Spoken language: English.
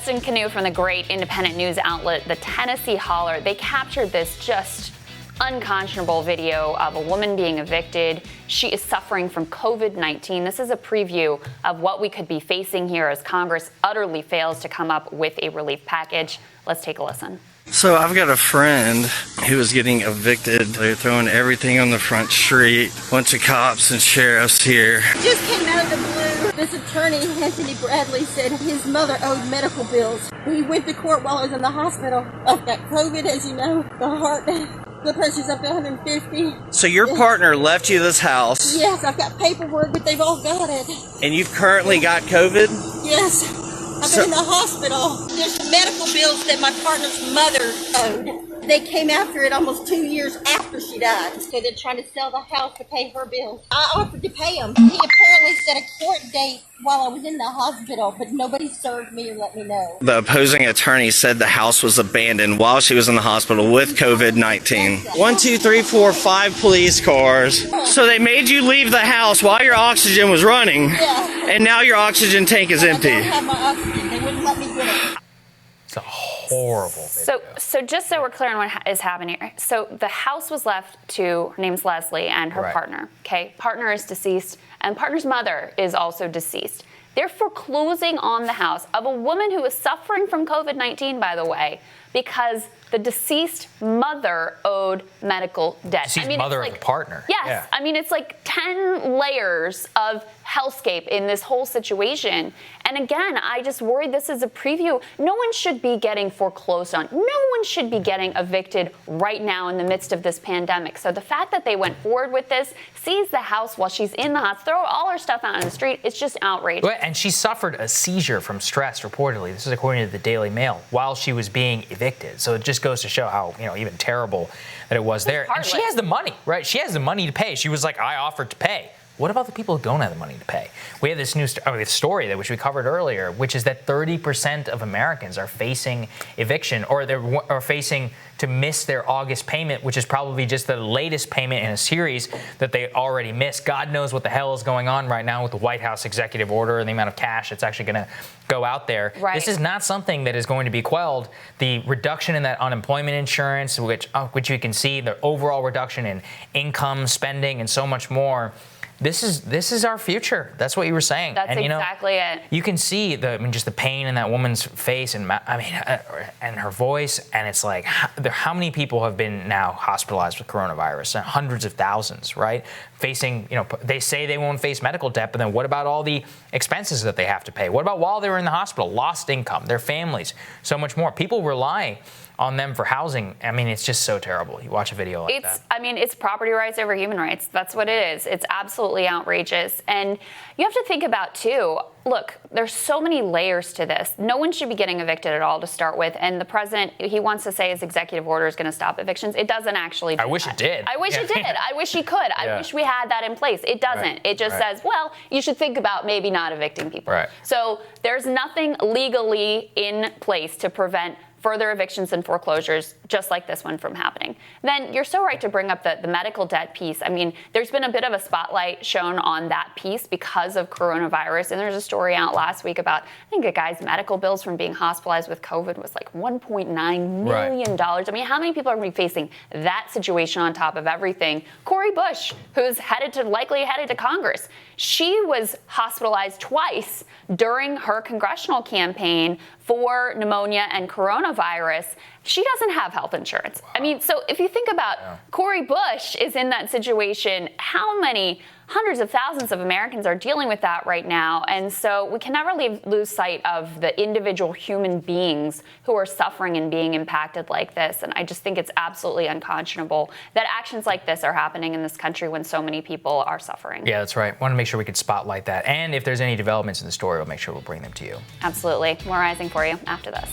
Justin Canoe from the great independent news outlet, the Tennessee Holler, they captured this just unconscionable video of a woman being evicted. She is suffering from COVID-19. This is a preview of what we could be facing here as Congress utterly fails to come up with a relief package. Let's take a listen. So I've got a friend who was getting evicted. They're throwing everything on the front street. Bunch of cops and sheriffs here. Just came out of the blue. This attorney, Anthony Bradley, said his mother owed medical bills. He went to court while I was in the hospital. I've got COVID, as you know, the heart. The pressure's up to 150. So your partner left you this house. Yes, I've got paperwork, but they've all got it. And you've currently got COVID? Yes. I've been in the hospital. There's medical bills that my partner's mother owed. They came after it almost 2 years after she died. So they're trying to sell the house to pay her bills. I offered to pay him. He apparently set a court date while I was in the hospital, but nobody served me or let me know. The opposing attorney said the house was abandoned while she was in the hospital with COVID-19. 1, 2, 3, 4, 5 police cars. So they made you leave the house while your oxygen was running. Yeah. And now your oxygen tank is empty. I don't have my oxygen. They wouldn't let me get it. It's a horrible video. So just so we're clear on what is happening here. So the house was left to, her name's Leslie, and her partner. Okay, partner is deceased, and partner's mother is also deceased. They're foreclosing on the house of a woman who is suffering from COVID-19, by the way, because the deceased mother owed medical debt. Deceased mother of the partner. Yes. Yeah. I mean, it's like 10 layers of hellscape in this whole situation. And again, I just worry this is a preview. No one should be getting foreclosed on. No one should be getting evicted right now in the midst of this pandemic. So the fact that they went forward with this, seize the house while she's in the hospital, throw all her stuff out on the street, it's just outrageous. And she suffered a seizure from stress, reportedly. This is according to the Daily Mail, while she was being evicted. So it just goes to show how, even terrible that it was there. And she has the money, right? She has the money to pay. She was like, I offered to pay. What about the people who don't have the money to pay? We have this new story that which we covered earlier, which is that 30% of Americans are facing eviction, or are facing to miss their August payment, which is probably just the latest payment in a series that they already missed. God knows what the hell is going on right now with the White House executive order and the amount of cash that's actually going to go out there. Right. This is not something that is going to be quelled. The reduction in that unemployment insurance, which you can see, the overall reduction in income, spending, and so much more. This is our future. That's what you were saying. That's exactly it. You can see just the pain in that woman's face and and her voice, and it's like how many people have been now hospitalized with coronavirus? Hundreds of thousands, right? Facing, they say they won't face medical debt, but then what about all the expenses that they have to pay? What about while they were in the hospital, lost income, their families, so much more? People rely on them for housing. It's just so terrible. You watch a video like that. It's property rights over human rights. That's what it is. It's absolutely outrageous. And you have to think about, too, look, there's so many layers to this. No one should be getting evicted at all to start with. And the president, he wants to say his executive order is going to stop evictions. It doesn't actually do I wish that. it did. I wish it did. I wish he could. I wish we had that in place. It doesn't. Right. It just says, well, you should think about maybe not evicting people. Right. So there's nothing legally in place to prevent further evictions and foreclosures, just like this one, from happening. Then you're so right to bring up the medical debt piece. There's been a bit of a spotlight shown on that piece because of coronavirus. And there's a story out last week about, I think, a guy's medical bills from being hospitalized with COVID was like $1.9 million. Right. How many people are going to be facing that situation on top of everything? Cori Bush, who's likely headed to Congress, she was hospitalized twice during her congressional campaign for pneumonia and coronavirus. She doesn't have health insurance. Wow. So if you think about Cori Bush is in that situation, how many hundreds of thousands of Americans are dealing with that right now? And so we can never lose sight of the individual human beings who are suffering and being impacted like this. And I just think it's absolutely unconscionable that actions like this are happening in this country when so many people are suffering. Yeah, that's right. Want to make sure we could spotlight that. And if there's any developments in the story, we'll make sure we'll bring them to you. Absolutely. More Rising for you after this.